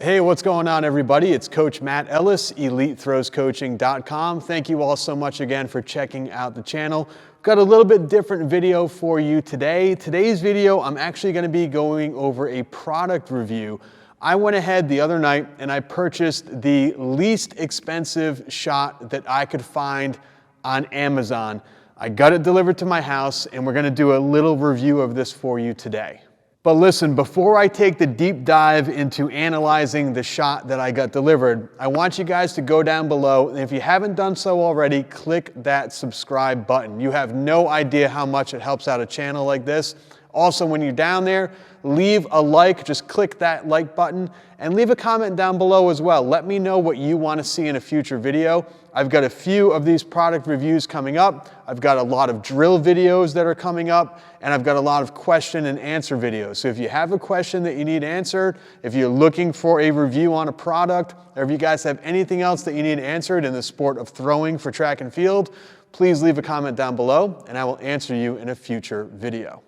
Hey, what's going on, everybody? It's Coach Matt Ellis, EliteThrowsCoaching.com. Thank you all so much again for checking out the channel. Got a little bit different video for you today. Today's video, I'm actually going to be going over a product review. I went ahead the other night and I purchased the least expensive shot that I could find on Amazon. I got it delivered to my house and we're going to do a little review of this for you today. But listen, before I take the deep dive into analyzing the shot that I got delivered, I want you guys to go down below, and if you haven't done so already, click that subscribe button. You have no idea how much it helps out a channel like this. Also, when you're down there, leave a like, just click that like button, and leave a comment down below as well. Let me know what you want to see in a future video. I've got a few of these product reviews coming up. I've got a lot of drill videos that are coming up, and I've got a lot of question and answer videos. So if you have a question that you need answered, if you're looking for a review on a product, or if you guys have anything else that you need answered in the sport of throwing for track and field, please leave a comment down below, and I will answer you in a future video.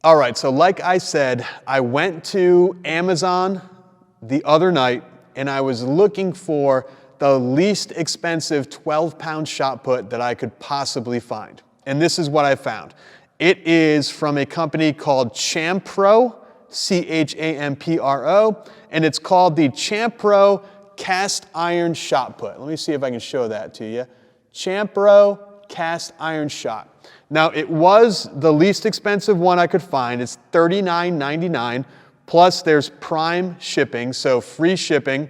All right, so like I said, I went to Amazon the other night and I was looking for the least expensive 12-pound shot put that I could possibly find. And this is what I found. It is from a company called Champro, C-H-A-M-P-R-O, and it's called the Champro Cast Iron Shot Put. Let me see if I can show that to you. Champro Cast Iron Shot. Now, it was the least expensive one I could find. It's $39.99, plus there's Prime shipping, so free shipping.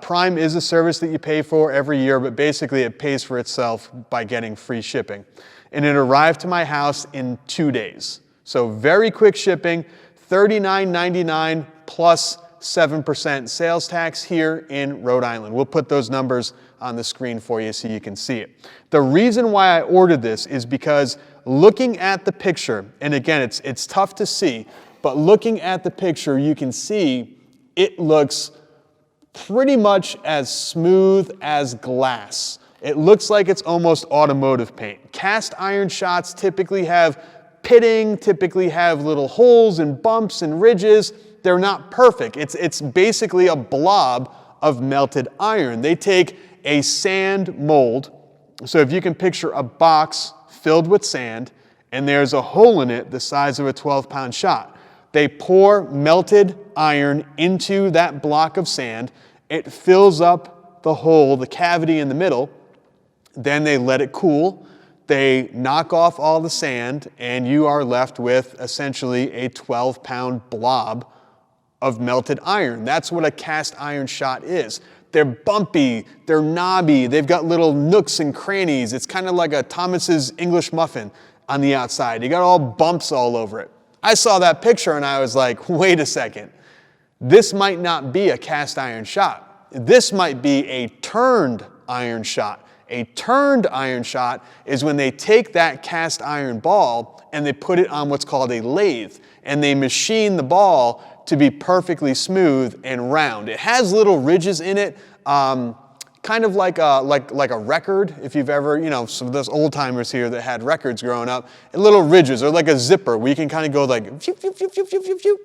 Prime is a service that you pay for every year, but basically it pays for itself by getting free shipping. And it arrived to my house in 2 days. So very quick shipping, $39.99 plus 7% sales tax here in Rhode Island. We'll put those numbers on the screen for you so you can see it. The reason why I ordered this is because looking at the picture, and again, it's tough to see, but looking at the picture, you can see it looks pretty much as smooth as glass. It looks like it's almost automotive paint. Cast iron shots typically have pitting, typically have little holes and bumps and ridges. They're not perfect. It's basically a blob of melted iron. They take a sand mold. So if you can picture a box filled with sand and there's a hole in it the size of a 12-pound shot. They pour melted iron into that block of sand. It fills up the hole, the cavity in the middle. Then they let it cool. They knock off all the sand and you are left with essentially a 12-pound blob of melted iron. That's what a cast iron shot is. They're bumpy, they're knobby, they've got little nooks and crannies. It's kind of like a Thomas's English muffin on the outside. You got all bumps all over it. I saw that picture and I was like, wait a second. This might not be a cast iron shot. This might be a turned iron shot. A turned iron shot is when they take that cast iron ball and they put it on what's called a lathe and they machine the ball to be perfectly smooth and round. It has little ridges in it, kind of like a record. If you've ever, some of those old timers here that had records growing up, and little ridges, or like a zipper where you can kind of go like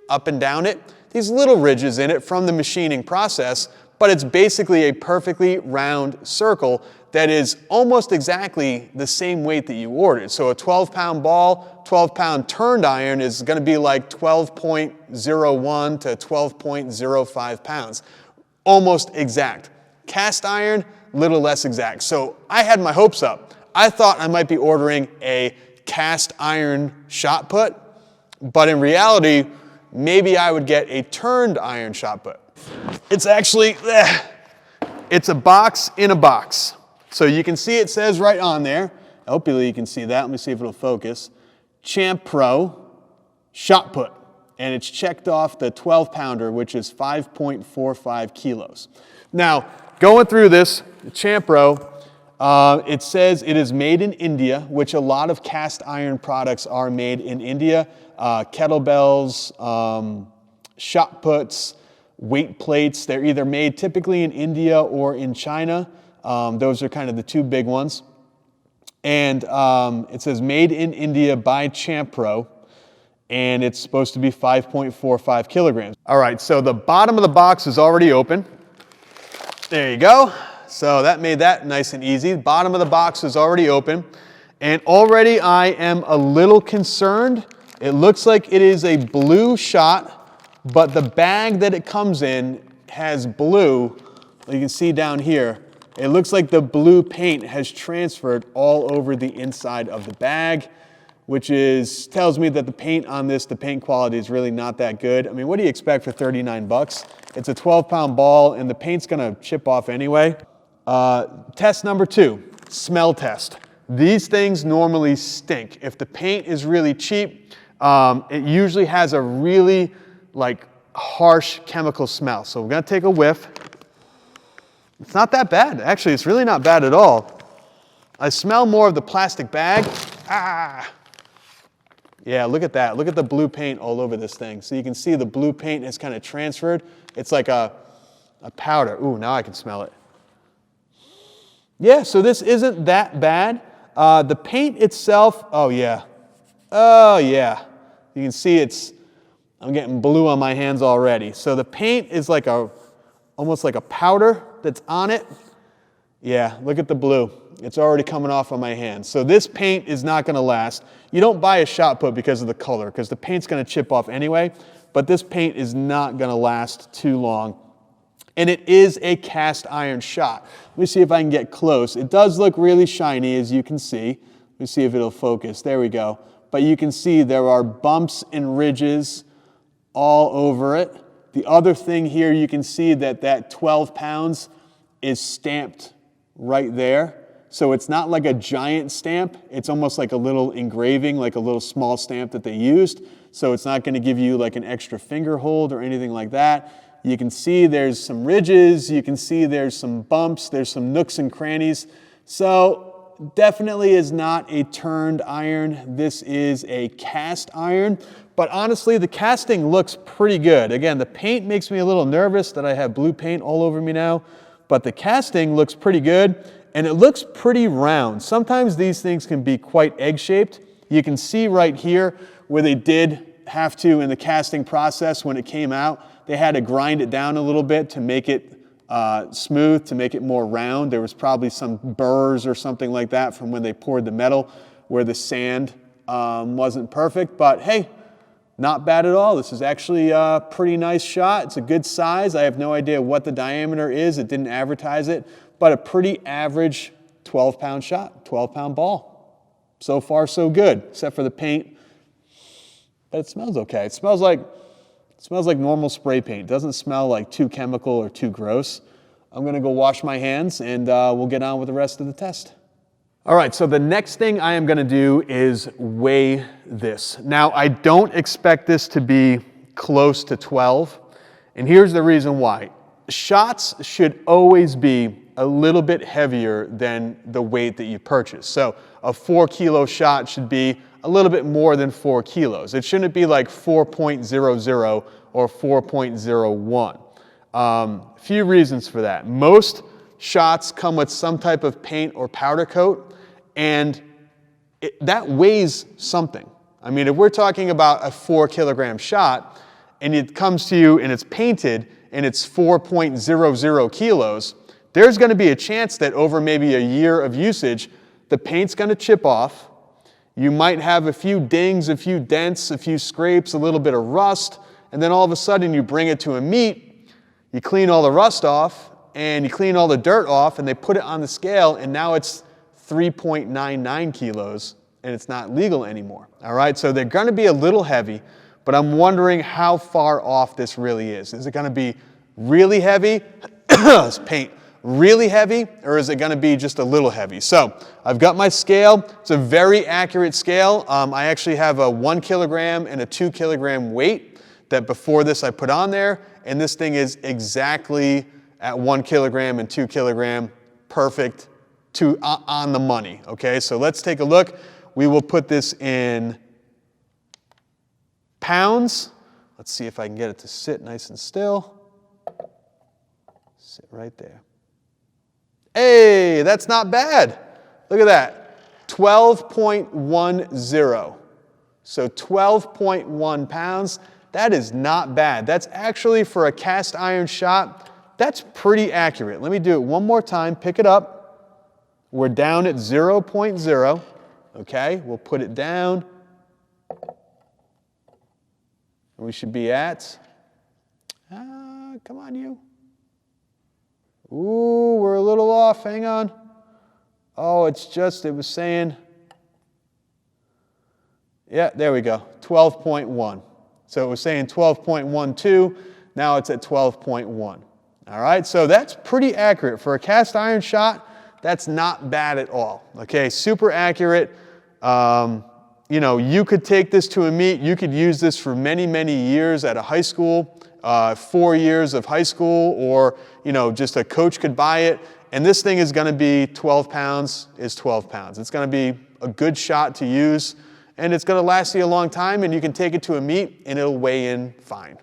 up and down it. These little ridges in it from the machining process, but it's basically a perfectly round circle that is almost exactly the same weight that you ordered. So a 12-pound ball, 12-pound turned iron is going to be like 12.01 to 12.05 pounds. Almost exact. Cast iron, little less exact. So I had my hopes up. I thought I might be ordering a cast iron shot put, but in reality, maybe I would get a turned iron shot put. It's actually, it's a box in a box. So you can see it says right on there, hopefully you can see that, let me see if it'll focus, Champro shot put. And it's checked off the 12-pounder, which is 5.45 kilos. Now, going through this, Champro, it says it is made in India, which a lot of cast iron products are made in India. Kettlebells, shot puts, weight plates, they're either made typically in India or in China. Those are kind of the two big ones. And it says made in India by Champro. and it's supposed to be 5.45 kilograms. All right, so the bottom of the box is already open. There you go. So that made that nice and easy. Bottom of the box is already open, and already I am a little concerned. It looks like it is a blue shot, but the bag that it comes in has blue. You can see down here, it looks like the blue paint has transferred all over the inside of the bag, which tells me that the paint on this, the paint quality is really not that good. I mean, what do you expect for 39 bucks? It's a 12-pound ball, and the paint's gonna chip off anyway. Test number 2, smell test. These things normally stink. If the paint is really cheap, it usually has a really harsh chemical smell. So we're gonna take a whiff. It's not that bad. Actually, it's really not bad at all. I smell more of the plastic bag. Ah! Yeah, look at that. Look at the blue paint all over this thing. So you can see the blue paint has kind of transferred. It's like a powder. Ooh, now I can smell it. Yeah, so this isn't that bad. The paint itself, oh yeah. Oh yeah. You can see I'm getting blue on my hands already. So the paint is almost like a powder that's on it. Yeah, look at the blue. It's already coming off on my hands. So this paint is not gonna last. You don't buy a shot put because of the color, because the paint's gonna chip off anyway, but this paint is not gonna last too long. And it is a cast iron shot. Let me see if I can get close. It does look really shiny, as you can see. Let me see if it'll focus. There we go. But you can see there are bumps and ridges all over it. The other thing here, you can see that 12 pounds is stamped right there. So it's not like a giant stamp. It's almost like a little engraving, like a little small stamp that they used. So it's not going to give you like an extra finger hold or anything like that. You can see there's some ridges. You can see there's some bumps. There's some nooks and crannies. So definitely is not a turned iron. This is a cast iron. But honestly, the casting looks pretty good. Again, the paint makes me a little nervous that I have blue paint all over me now. But the casting looks pretty good. And it looks pretty round. Sometimes these things can be quite egg-shaped. You can see right here where they did have to, in the casting process when it came out, they had to grind it down a little bit to make it smooth, to make it more round. There was probably some burrs or something like that from when they poured the metal where the sand wasn't perfect. But hey, not bad at all. This is actually a pretty nice shot. It's a good size. I have no idea what the diameter is. It didn't advertise it. But a pretty average 12-pound shot, 12-pound ball. So far, so good, except for the paint. But it smells okay. It smells like normal spray paint. It doesn't smell like too chemical or too gross. I'm gonna go wash my hands and we'll get on with the rest of the test. All right, so the next thing I am gonna do is weigh this. Now, I don't expect this to be close to 12, and here's the reason why. Shots should always be a little bit heavier than the weight that you purchase. So a 4-kilo shot should be a little bit more than 4 kilos. It shouldn't be like 4.00 or 4.01. Few reasons for that. Most shots come with some type of paint or powder coat, and that weighs something. I mean, if we're talking about a 4-kilogram shot and it comes to you and it's painted and it's 4.00 kilos, there's going to be a chance that over maybe a year of usage, the paint's going to chip off. You might have a few dings, a few dents, a few scrapes, a little bit of rust, and then all of a sudden you bring it to a meet, you clean all the rust off, and you clean all the dirt off, and they put it on the scale, and now it's 3.99 kilos, and it's not legal anymore. All right, so they're going to be a little heavy, but I'm wondering how far off this really is. Is it going to be really heavy? It's paint. Really heavy, or is it going to be just a little heavy? So I've got my scale. It's a very accurate scale. I actually have a 1 kilogram and a 2 kilogram weight that before this I put on there, and this thing is exactly at 1 kilogram and 2 kilogram, perfect, on the money. Okay, so let's take a look. We will put this in pounds. Let's see if I can get it to sit nice and still. Sit right there. Hey, that's not bad. Look at that. 12.10. So 12.1 pounds. That is not bad. That's actually, for a cast iron shot, that's pretty accurate. Let me do it one more time. Pick it up. We're down at 0.0. Okay, we'll put it down. We should be at, come on you. Ooh, we're a little off, hang on. Oh, it was saying, yeah, there we go, 12.1. So it was saying 12.12, now it's at 12.1. All right, so that's pretty accurate. For a cast iron shot, that's not bad at all. Okay, super accurate. You know, you could take this to a meet. You could use this for many, many years at a high school, 4 years of high school, or, you know, just a coach could buy it. And this thing is going to be 12 pounds is 12 pounds. It's going to be a good shot to use, and it's going to last you a long time, and you can take it to a meet, and it'll weigh in fine.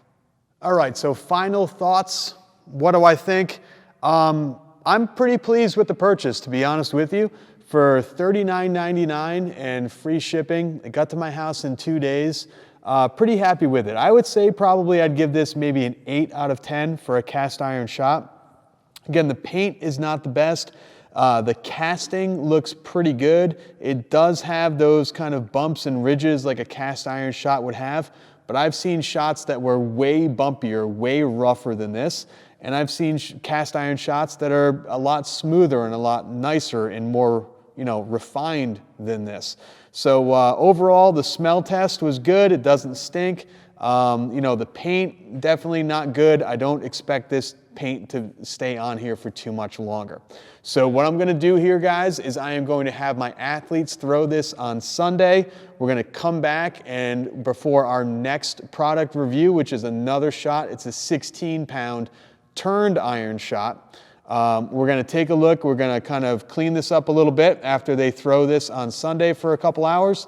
All right, so final thoughts. What do I think? I'm pretty pleased with the purchase, to be honest with you. For $39.99 and free shipping, it got to my house in 2 days. Pretty happy with it. I would say probably I'd give this maybe an 8 out of 10 for a cast iron shot. Again, the paint is not the best. The casting looks pretty good. It does have those kind of bumps and ridges like a cast iron shot would have, but I've seen shots that were way bumpier, way rougher than this. And I've seen cast iron shots that are a lot smoother and a lot nicer and more, you know, refined than this. So overall, the smell test was good. It doesn't stink. You know, the paint, definitely not good. I don't expect this paint to stay on here for too much longer. So what I'm going to do here, guys, is I am going to have my athletes throw this on Sunday. We're going to come back, and before our next product review, which is another shot, it's a 16-pound turned iron shot. We're going to take a look. We're going to kind of clean this up a little bit after they throw this on Sunday for a couple hours,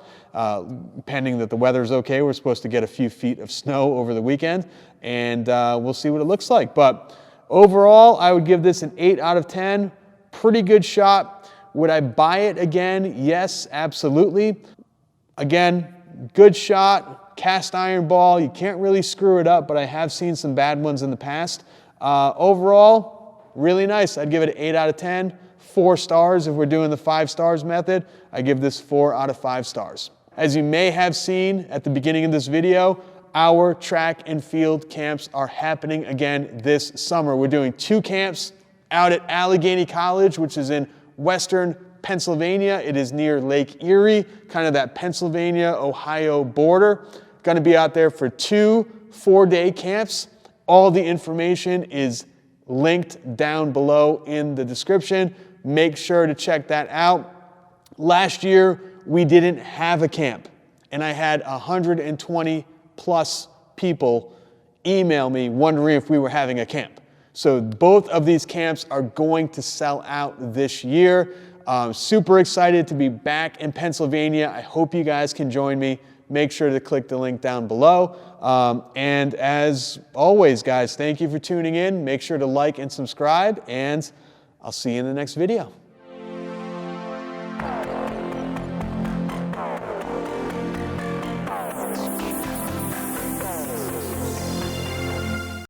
pending that the weather's okay. We're supposed to get a few feet of snow over the weekend, and we'll see what it looks like. But overall, I would give this an 8 out of 10. Pretty good shot. Would I buy it again? Yes, absolutely. Again, good shot, cast iron ball. You can't really screw it up, but I have seen some bad ones in the past. Overall, really nice. I'd give it an 8 out of 10, 4 stars if we're doing the 5 stars method. I give this 4 out of 5 stars. As you may have seen at the beginning of this video, our track and field camps are happening again this summer. We're doing 2 camps out at Allegheny College, which is in western Pennsylvania. It is near Lake Erie, kind of that Pennsylvania-Ohio border. Going to be out there for 2 4-day camps. All the information is linked down below in the description. Make sure to check that out. Last year, we didn't have a camp, and I had 120 plus people email me wondering if we were having a camp. So both of these camps are going to sell out this year. Super excited to be back in Pennsylvania. I hope you guys can join me. Make sure to click the link down below. And as always, guys, thank you for tuning in. Make sure to like and subscribe, and I'll see you in the next video.